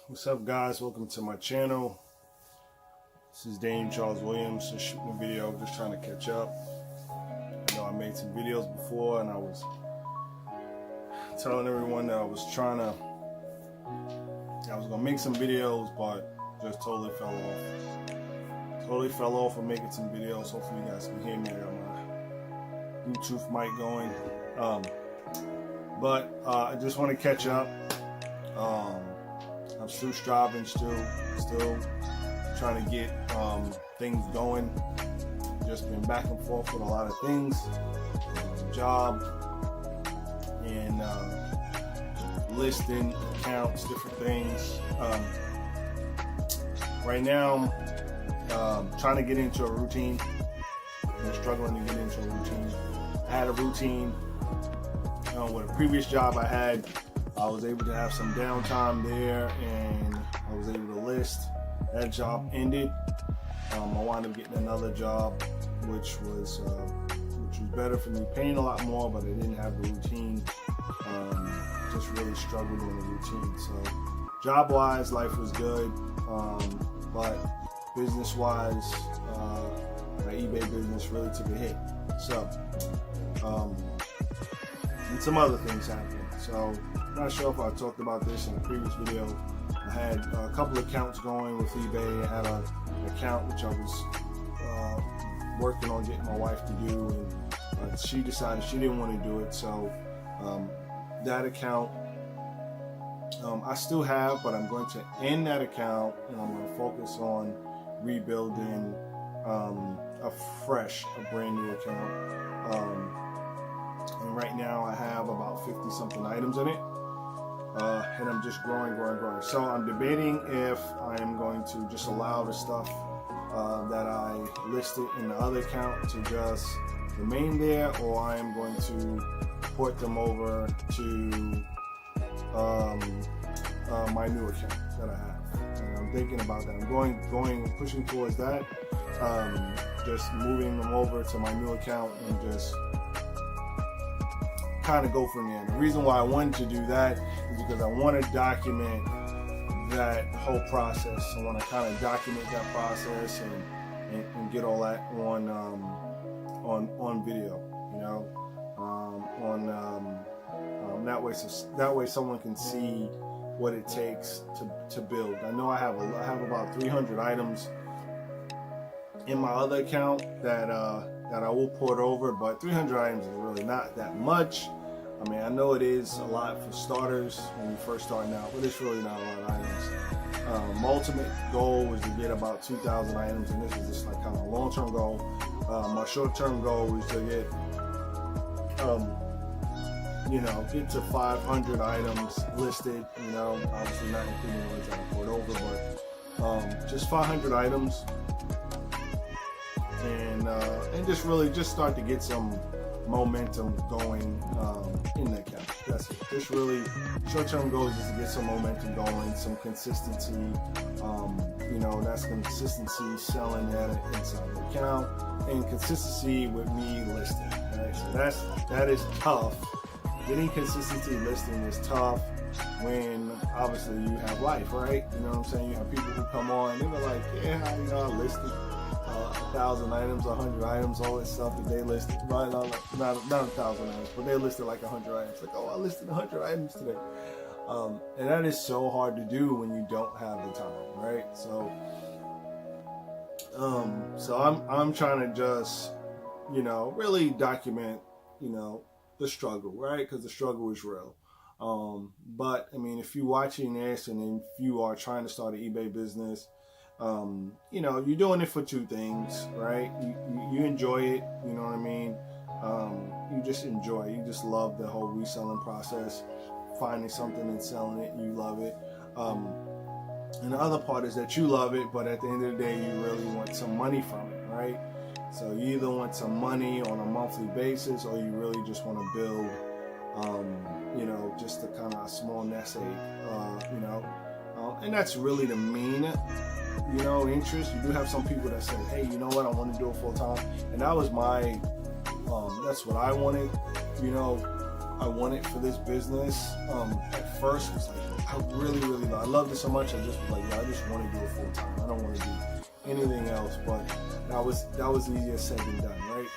What's up, guys? Welcome to my channel. This is danielcharleswilliams, just shooting a video, just trying to catch up. I know I made some videos before and I was telling everyone that I was gonna make some videos, but just totally fell off of making some videos. Hopefully you guys can hear me. I got my Bluetooth mic going. But I just want to catch up. I'm still striving, still trying to get things going. Just been back and forth with a lot of things, job and listing, accounts, different things. Right now, I'm trying to get into a routine. I'm struggling to get into a routine. I had a routine with a previous job I had. I was able to have some downtime there, and I was able to list. That job ended. I wound up getting another job, which was better for me, paying a lot more, but I didn't have the routine. Just really struggled on the routine. So, job-wise, life was good, but business-wise, my eBay business really took a hit. So, and some other things happened. So, I'm not sure if I talked about this in a previous video. I had a couple accounts going with eBay. I had an account which I was working on getting my wife to do, and she decided she didn't want to do it. So that account I still have, but I'm going to end that account and I'm going to focus on rebuilding a brand new account. And right now I have about 50 something items in it. And I'm just growing. So I'm debating if I am going to just allow the stuff that I listed in the other account to just remain there, or I am going to port them over to my new account that I have. And I'm thinking about that. I'm pushing towards that. Just moving them over to my new account and just kind of go from there. And the reason why I wanted to do that is because I want to document that whole process. I want to kind of document that process and get all that on video, you know, that way someone can see what it takes to build. I know I have about 300 items in my other account that I will port over, but 300 items is really not that much. I mean, I know it is a lot for starters when you're first starting out, but it's really not a lot of items. My ultimate goal was to get about 2,000 items, and this is just like kind of a long-term goal. My short-term goal was to get to 500 items listed. You know, obviously not including the ones that I port over, but just 500 items, and just really just start to get some momentum going in the account. That's it. Just really short-term goals is to get some momentum going, some consistency. That's consistency selling that inside the account, and consistency with me listing. Right? So that is tough. Getting consistency listing is tough when obviously you have life, right? You know what I'm saying? You have people who come on, they're like, yeah, I listed 1,000 items, 100 items, all this stuff that they listed. Right? Not 1,000 items, but they listed like 100 items. Like, oh, I listed 100 items today. And that is so hard to do when you don't have the time, right? So I'm trying to just, really document, the struggle, right? Because the struggle is real. But I mean, if you're watching this and if you are trying to start an eBay business, you're doing it for two things, right? You enjoy it, you know what I mean? You just enjoy it. You just love the whole reselling process, finding something and selling it. You love it. And the other part is that you love it, but at the end of the day, you really want some money from it, right? So you either want some money on a monthly basis, or you really just want to build, just a kind of a small nest egg, and that's really the main, interest. You do have some people that say, hey, you know what, I want to do it full time. And that was that's what I wanted, I wanted for this business. At first, it was like, I really love I loved it so much. I just was like, I just want to do it full time. I don't want to do anything else. But that was easier said than done, right?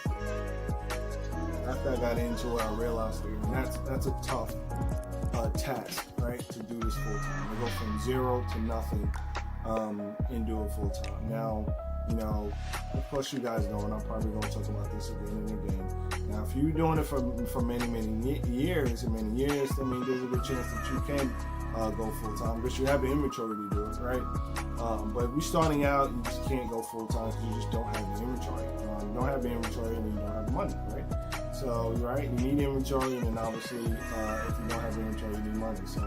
After I got into it, I realized that's a tough task, right? To do this full time. To go from zero to nothing and do it full time. Now, of course, you guys know, and I'm probably going to talk about this again and again. Now, if you're doing it for many years, that means there's a good chance that you can go full time, because you have the inventory to do it, right? But if you're starting out, you just can't go full time because you just don't have the inventory. You don't have the inventory, and you don't have the money, right? So, right, you need inventory, and then obviously, if you don't have inventory, you need money. So,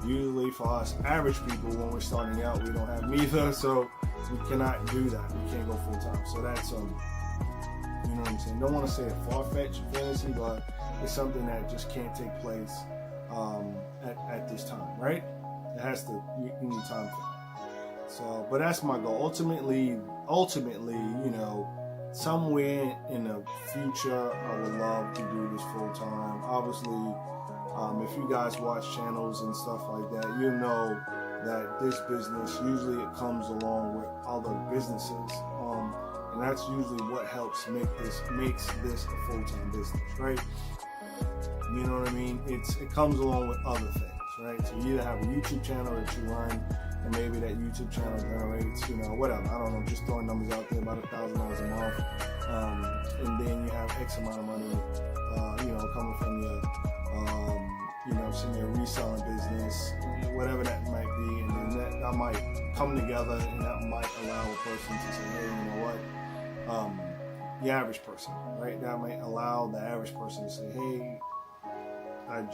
usually for us average people, when we're starting out, we don't have neither, so we cannot do that. We can't go full time. So that's you know what I'm saying? Don't want to say a far-fetched fantasy, but it's something that just can't take place at this time, right? It has to. You need time for that. So, but that's my goal. Ultimately, somewhere in the future, I would love to do this full time. Obviously, if you guys watch channels and stuff like that, you know that this business usually it comes along with other businesses, and that's usually what helps makes this a full-time business, right? You know what I mean? It comes along with other things, right? So you either have a YouTube channel that you run, and maybe that YouTube channel generates, whatever, I don't know, just throwing numbers out there, about $1,000 a month, and then you have X amount of money, coming from your your reselling business, whatever that might be, and then that might come together, and that might allow a person to say, hey, you know what, the average person, right? That might allow the average person to say, hey, I'm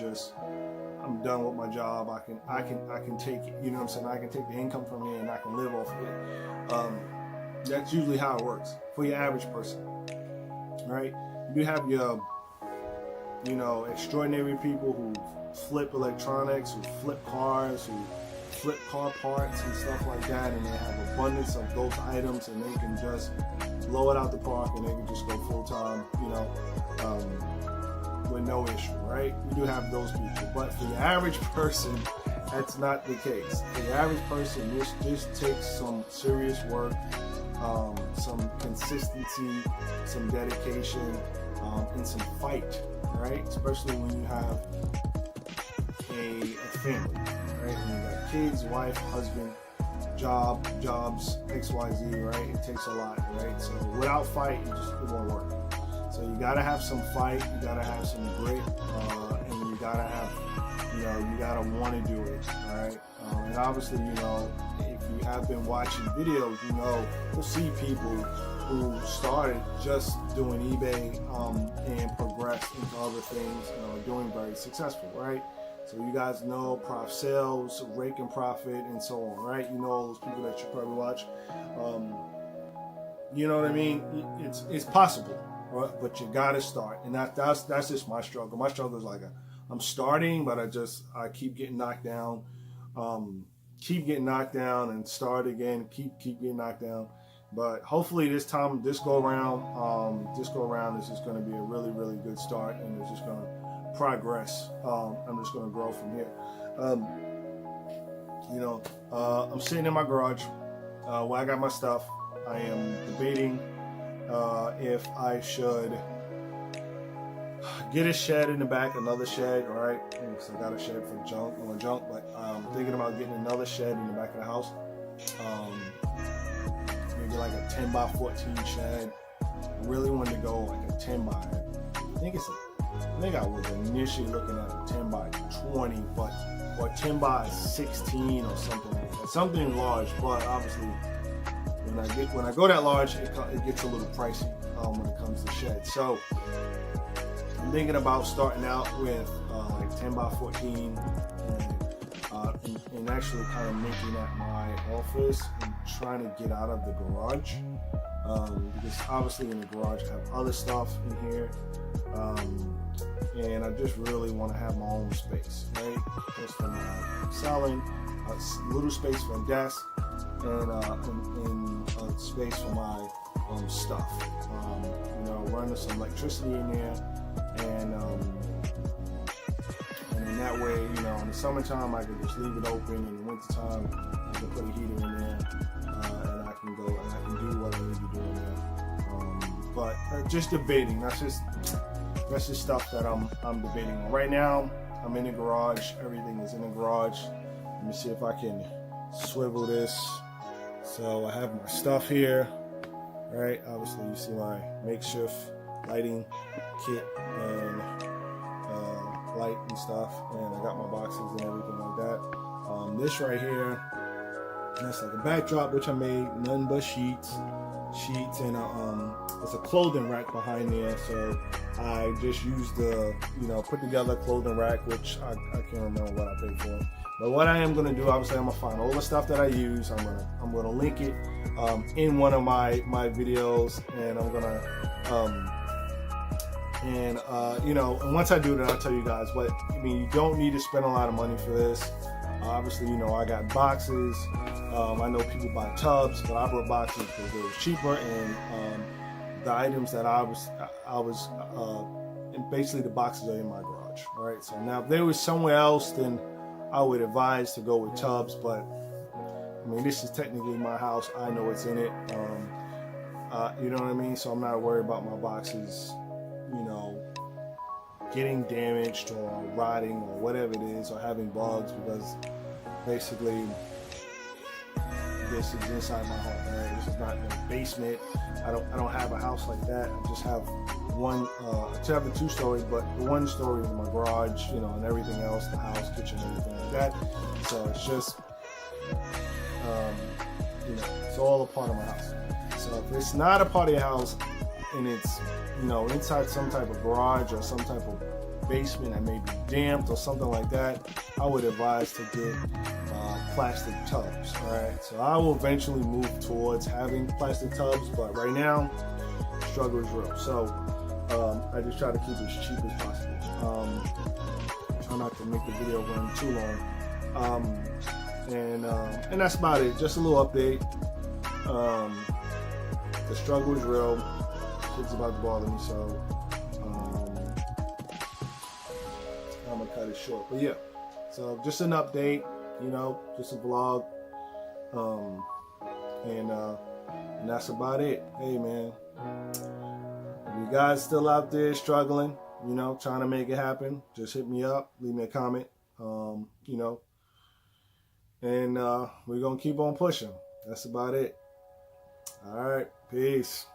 done with my job. I can take it. You know what I'm saying? I can take the income from here and I can live off of it. That's usually how it works for your average person, right? You have your, extraordinary people who flip electronics, who flip cars, who flip car parts and stuff like that, and they have abundance of those items, and they can just blow it out the park, and they can just go full time, with no issue, right? We do have those people, but for the average person, that's not the case. For the average person, this takes some serious work, some consistency, some dedication, and some fight, right? Especially when you have a family, right? When you got kids, wife, husband, jobs, XYZ, right? It takes a lot, right? So without fight, it won't work. So you gotta have some fight, you gotta have some grit, and you gotta have, you gotta want to do it, all right? And obviously, if you have been watching videos, you'll see people who started just doing eBay and progressed into other things, doing very successful, right? So you guys know Prof Sales, Rake and Profit, and so on, right? You know all those people that you probably watch. You know what I mean? It's possible. Right? But you gotta start, and that's just my struggle. My struggle is like I'm starting, but I keep getting knocked down, and start again, keep getting knocked down. But hopefully this go around, this is going to be a really, really good start, and it's just going to progress. I'm just going to grow from here. I'm sitting in my garage where I got my stuff. I am debating if I should get a shed in the back, another shed, right? Because I got a shed for junk, but I'm thinking about getting another shed in the back of the house. Maybe like a 10 by 14 shed. I really wanted to go like a 10 by, I think I was initially looking at a 10 by 20, or 10 by 16 or something like that. Something large, but obviously when I go that large, it gets a little pricey when it comes to sheds. So I'm thinking about starting out with like 10 by 14 and actually kind of making that my office and trying to get out of the garage, because obviously in the garage I have other stuff in here, and I just really want to have my own space, right? Just for my selling, a little space for a desk, and a space for my stuff. Running some electricity in there, and then And that way, you know, in the summertime, I can just leave it open. In the wintertime, I can put a heater in there, and I can go and I can do what I need to do in there. But just debating. That's just stuff that I'm debating on right now. I'm in the garage. Everything is in the garage. Let me see if I can swivel this. So I have my stuff here, right? Obviously, you see my makeshift lighting kit and light and stuff, and I got my boxes and everything like that. This right here, that's like a backdrop which I made, none but sheets, and it's a clothing rack behind there. So I just used the, put together clothing rack, which I can't remember what I paid for. But what I am gonna do, obviously, I'm gonna find all the stuff that I use. I'm gonna link it in one of my videos, and I'm gonna and once I do that, I'll tell you guys. But I mean, you don't need to spend a lot of money for this. Obviously, I got boxes. I know people buy tubs, but I brought boxes because it was cheaper, and the items that I was and basically the boxes are in my garage. All right. So now, if they were somewhere else, then I would advise to go with tubs. But I mean, this is technically my house. I know it's in it. You know what I mean? So I'm not worried about my boxes, getting damaged or rotting or whatever it is, or having bugs, because basically this is inside my home, right? This is not the basement. I don't have a house like that. I just have one. I have a 2-story, but the 1 story is my garage, and everything else, the house, kitchen, everything like that. So it's just, it's all a part of my house. So if it's not a part of your house and it's, inside some type of garage or some type of basement that may be damped or something like that, I would advise to get plastic tubs. All right, so I will eventually move towards having plastic tubs, but right now, the struggle is real. So I just try to keep it as cheap as possible. Try not to make the video run too long. And that's about it. Just a little update. The struggle is real. It's about to bother me, so I'm gonna cut it short. But yeah, so just an update, just a vlog, and that's about it. Hey man, if you guys still out there struggling, trying to make it happen, just hit me up, leave me a comment, and we're gonna keep on pushing. That's about it. All right, peace.